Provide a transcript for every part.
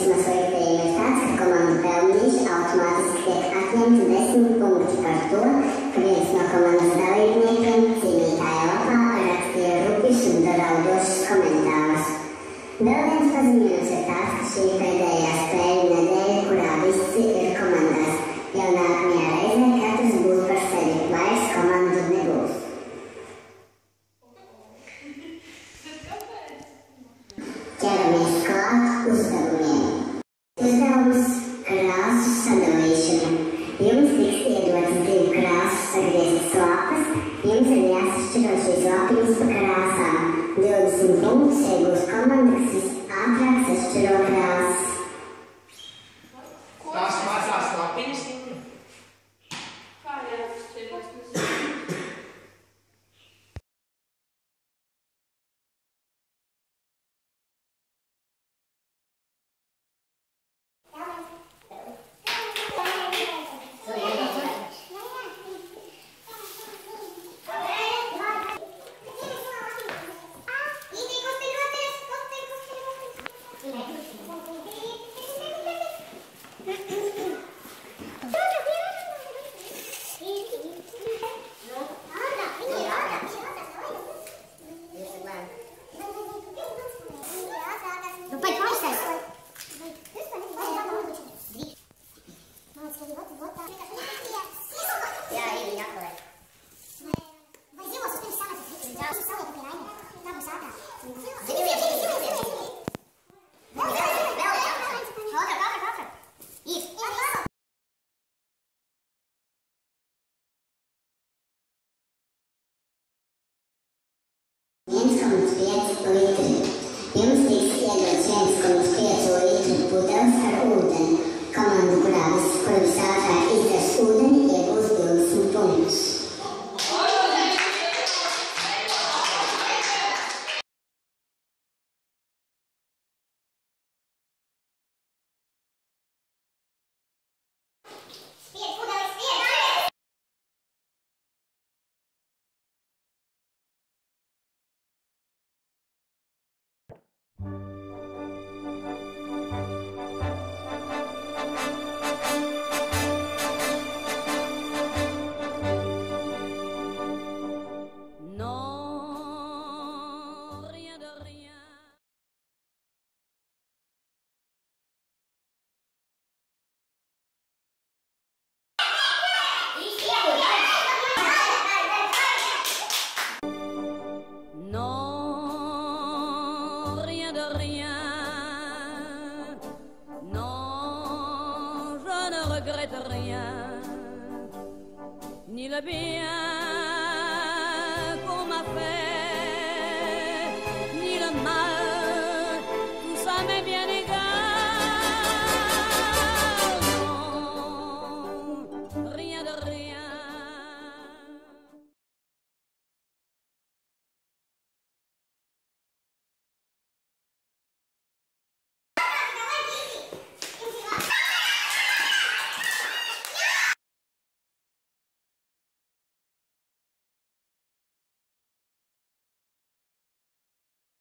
no sliktiem ir tāds, ka komandu pelnīši automātiski tiek atņemti 10 punkti par to, ka viens no komandas dalībniekiem cīnītāja lapā rakstīja rupjus un daraudošus komentārus. Vēl viens paziņojums ir tāds, ka šī ir pēdējā spēļu nedēļa, kurā visi ir komandās. Jau nākamajā reizē katrs būs par sevi, vairs komandu nebūs. Ķeramies klāt uzdevumiem. Uzdevums krāsu sadalīšana. Jums tiks iedotas 2 krāsu sagrieztas lapas. Jums ir jāsašķiro šīs lapiņas pa krāsām. 20 punktus iegūs komanda, kas visātrāk sašķiro krāsas. Tās mazās lapiņas? Kā jāsašķiros? Jums tiks iedots 1,5 litru pudeles ar ūdeni. Komanda, kura visātrāk izdzers ūdeni, iegūs 20 punktus. Ni le bien qu'on m'a fait, ni le mal, tout ça m'est bien égal. Non, rien de rien.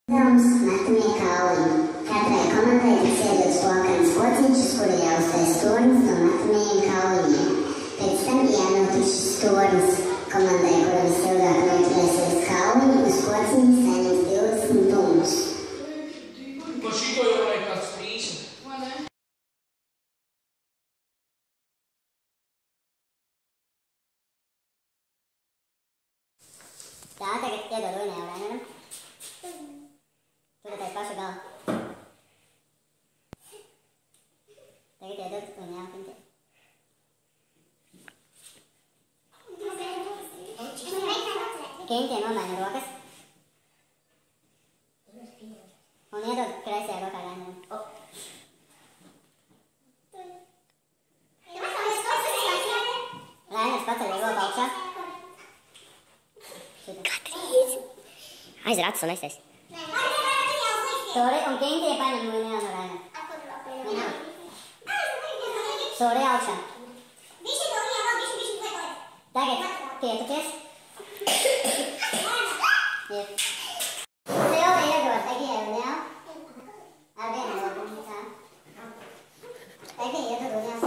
Uzdevums metamie kauliņi. Katrai komandai tiks iedots plakans kociņš, uz kura jāuztais tornis no metamajiem kauliņiem. Pēc tam jānotic šis tornis. Komandai, kura visilgāk noturēsies kauliņu, uz kociņa saņems 20 punktus. Par šito jau vajag kāds trīs. Vai ne? Tā, tagad iedod Linai Rainaram. Tu taisa pašu galvu. Tagad iedod Linai Kintē. Kintē nomaina rokas. Un iedod kreisajā rokā Rainaram. Rainars paceļ roku augšā. Aiz ratus un aiztais. Sori, un Kintē paņem Linai no Rainara. Sori, augšā. Tagad pietupies. Silvi iedod Egijai un Jau. Ar vienu roku. Ege iedod uzņās.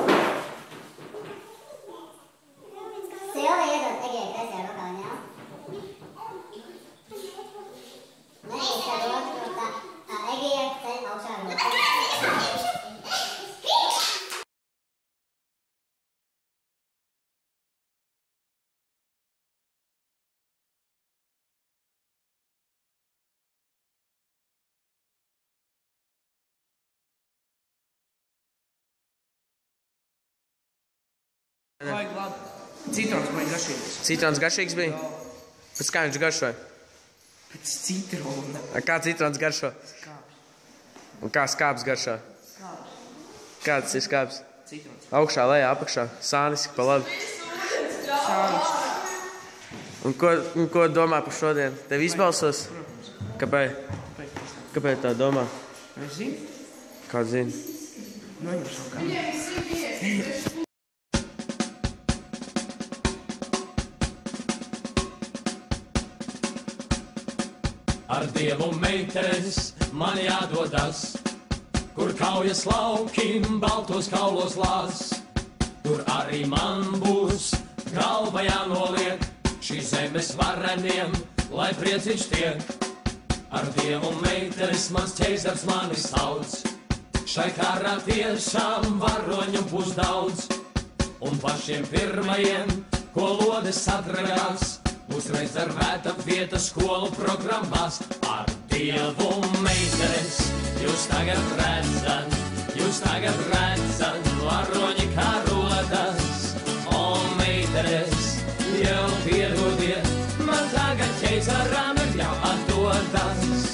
Silva iedod Ege kreisajā rokā, vai ne? Neizskāt otru, tā Ege ceļ augšā roku. Vajag labi. Citrons vajag garšīgs. Citrons garšīgs bija? Pēc kā viņš garšoja? Pēc citrona. Kā citrons garšo? Skāps. Un kā skāps garšo? Skāps. Kāds ir skāps? Citrons. Augšā, lejā, apakšā. Sānis, pa labi. Sānis. Un ko domā par šodien? Tev izbalsos? Kāpēc? Kāpēc tā domā? Es zinu. Kā zini? Noņem savu kameru. Ar Dievu meitenes man jādodas, kur kaujas laukim baltos kaulos lās. Tur arī man būs galva jānoliek šīs zemes vareniem, lai prieciņš tiek. Ar Dievu meitenes mans ķeizars mani sauc, šai karā tiešām varoņu būs daudz. Un pašiem pirmajiem, ko lodes atragās, būs rezervēta vieta skolu programmās. Ar Dievu meitenes jūs tagad redzat, varoņi karotas. O meitenes, jau piedodiet, man tagad ķeizaram ir jau atdodas.